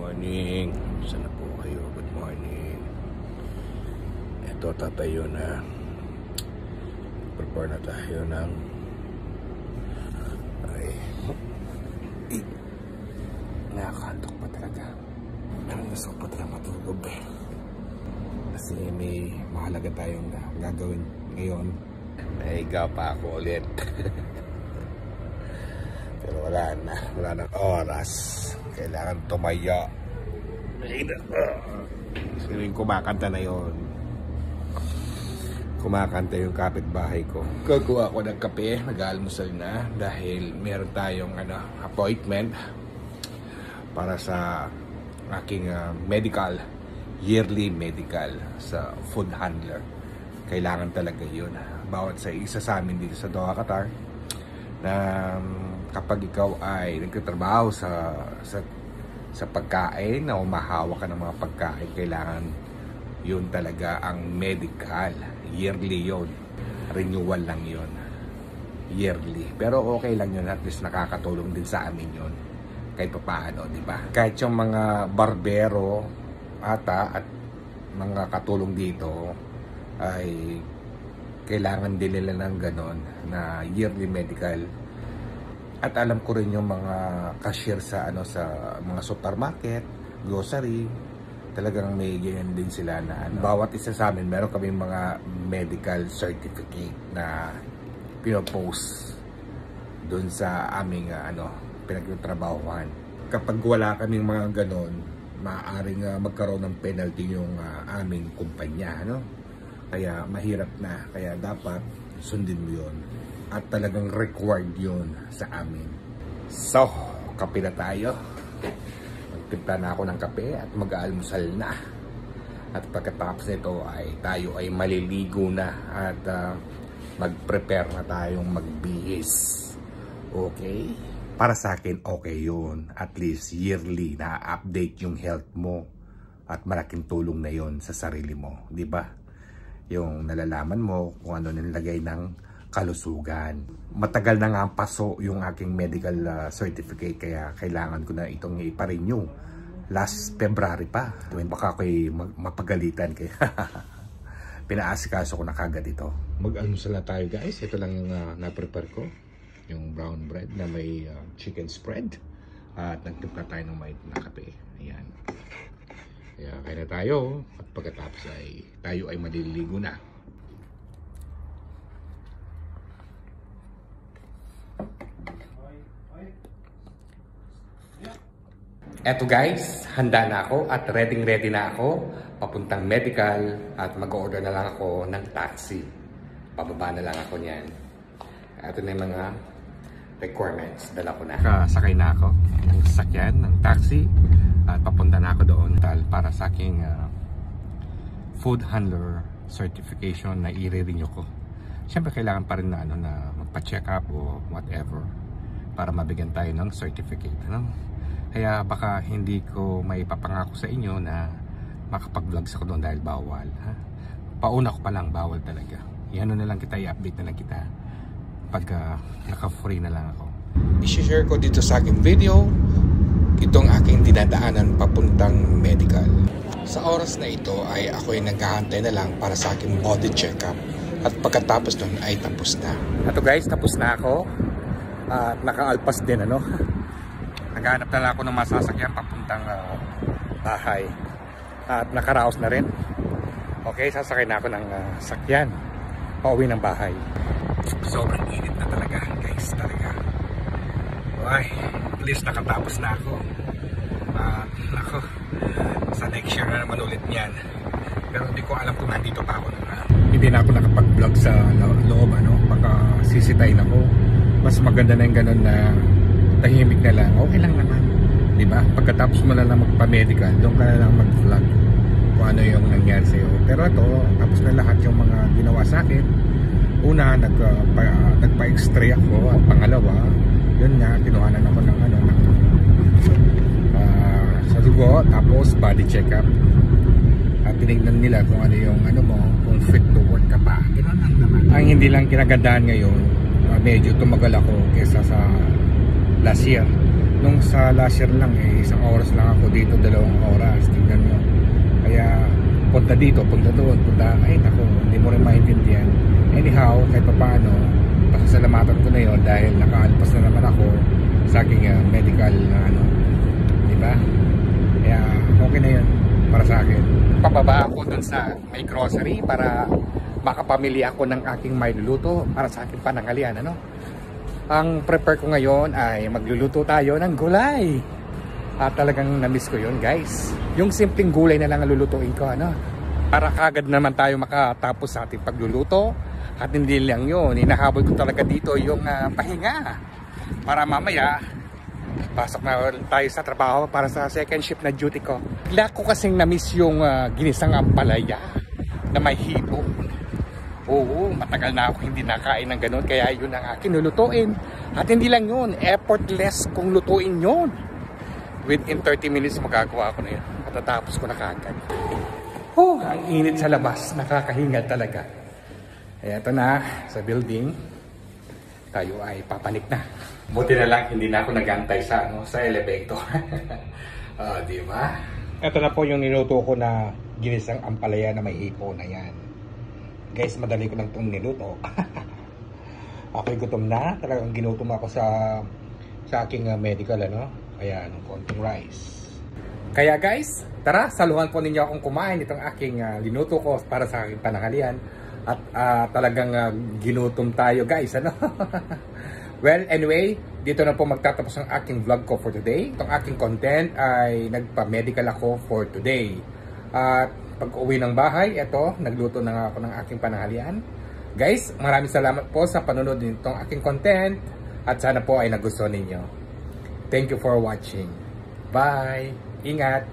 morning. Sana po kayo? Good morning. Ito, tatayo na. Prepare na tayo ng nakakantok pa talaga. Pero gusto ko pa talaga matulog kasi may mahalaga tayong gagawin ngayon. Naiga pa ako ulit. Pero wala na oras. Kailangan tumaya. Siling kumakanta na yon. Kumakanta yung kapitbahay ko. Kukuha ako ng kape, nag-almusal na dahil meron tayong appointment para sa aking yearly medical sa food handler. Kailangan talaga yun. Bawat sa isa sa amin dito sa Doha, Qatar, na kapag ikaw ay nagtatrabaho sa pagkain, na umahawak ka ng mga pagkain, kailangan yun talaga ang medical. Yearly yun. Renewal lang yun. Yearly. Pero okay lang yun. At least nakakatulong din sa amin yun. Kahit pa paano, di ba? Kahit yung mga barbero ata at mga katulong dito ay kailangan din nila ng ganon na yearly medical. At alam ko rin yung mga cashier sa mga supermarket, grocery, talagang may ganyan din sila na bawat isa sa amin meron kami mga medical certificate na pinopost doon sa aming pinagtatrabahuhan. Kapag wala kaming mga ganon, maaaring magkaroon ng penalty yung aming kumpanya, Kaya mahirap na, kaya dapat sundin mo yun. At talagang required yun sa amin. So, kape na tayo. Magtimpla na ako ng kape at mag-aalmusal na. At pagkatapos nito ay tayo ay maliligo na at mag-prepare na tayong magbihis. Okay? Para sa akin, okay yun. At least yearly na update yung health mo. At malaking tulong na yun sa sarili mo. Diba? Yung nalalaman mo kung ano nilagay ng kalusugan. Matagal na nga ang paso yung aking medical certificate. Kaya kailangan ko na itong ipa-renew. Last February pa. Baka ako'y mapagalitan. Kaya pinaasikaso ko na kagad ito. Mag-almusal na tayo, guys. Ito lang yung na-prepare ko. Yung brown bread na may chicken spread. At nagtimpla tayo ng may na kape. Ayan. Kaya kaya na tayo. At pagkatapos ay tayo ay maliligo na. Eto guys, handa na ako at ready na ako. Papuntang medical at mag-order na lang ako ng taxi. Pababa na lang ako niyan. Ito na yung mga requirements. Dala ko na. Sakay na ako ng sasakyan, ng taxi. At papunta na ako doon para sa aking food handler certification na i-renew ko. Siyempre kailangan pa rin na, na magpa-check up o whatever para mabigyan tayo ng certificate. Kaya baka hindi ko may papangako sa inyo na makapag-vlogs ako doon dahil bawal. Pauna ko pa lang, bawal talaga. Yan na lang kita, i-update na lang kita pag naka-free na lang ako. I-share ko dito sa aking video itong aking dinadaanan papuntang medical. Sa oras na ito ay ako ay naghahantay na lang para sa aking body check-up. At pagkatapos nun ay tapos na. Ito guys, tapos na ako. At nakaalpas din Naghahanap na lang ako ng masasakyan papuntang bahay. At nakaraos na rin. Okay, sasakay na ako ng sakyan pauwi ng bahay. Sobrang init na talaga guys, talaga. Ay, at least nakatapos na ako. Ako, sa next year na naman ulit niyan. Pero hindi ko alam kung nandito pa ako. Hindi na ako nakapag-vlog sa loob, baka sisitayin ako. Mas maganda na yung ganun na tahimik na lang. Okay lang naman, diba? Pagkatapos mo na lang magpa-medical, doon ka na lang mag-vlog kung ano yung nangyari sa'yo. Pero ito, tapos na lahat yung mga ginawa sa akin. Una, nagpa-x-ray ako. At pangalawa, yun nga, kinuhanan ako ng sa dugo, tapos body check-up. At tinignan nila kung ano yung kung fit to work ka pa. Ganoon lang naman. Ang hindi lang kinagandaan ngayon, medyo tumagal ako kesa sa last year. Nung sa last year lang isang oras lang ako dito, 2 oras. Tingnan mo. Kaya punta dito, punta doon, punta, ay nako, hindi mo rin maintindihan. Anyhow, kahit pa paano, pasasalamatan ko na yon dahil nakaalpas na naman ako sa aking medical na diba? Kaya okay na yun para sa akin. Pababa ako dun sa may grocery para makapamili ako ng aking mailuluto para sa aking panangalian, Ang prepare ko ngayon ay magluluto tayo ng gulay. At talagang na-miss ko yun, guys. Yung simpleng gulay na lang ang lulutuin ko, Para kagad naman tayo makatapos sa ating pagluluto. At hindi lang yun, hinahabol ko talaga dito yung pahinga. Para mamaya, pasok na tayo sa trabaho para sa second shift na duty ko. Bigla ko kasing na-miss yung ginisang ampalaya na may hipon. Oo, matagal na ako hindi nakain ng ganun, kaya yun ang akin lulutuin. At hindi lang yun, effortless kung lutuin yun. Within 30 minutes magagawa ko na yun. Matatapos ko na kagad. Ang init sa labas, nakakahingal talaga. Kaya ito na, sa building, tayo ay papanik na. Buti na lang, hindi na ako nag-antay sa elevator. Di ba? Ito na po yung niluto ko na ginisang ampalaya na may hipon na yan. Guys, madali ko lang itong niluto. Ako'y gutom na. Talagang ginutom ako sa aking medical, Kaya, konting rice. Kaya guys, tara, saluhan po ninyo akong kumain itong aking linuto ko para sa aking pananghalian. At talagang ginutom tayo, guys, Well, anyway, dito na po magtatapos ang aking vlog ko for today. Itong aking content ay nagpa-medical ako for today. At pag uwi ng bahay, eto, nagluto na nga ako ng aking pananghalian. Guys, maraming salamat po sa panonood nitong aking content. At sana po ay nagustuhan ninyo. Thank you for watching. Bye! Ingat!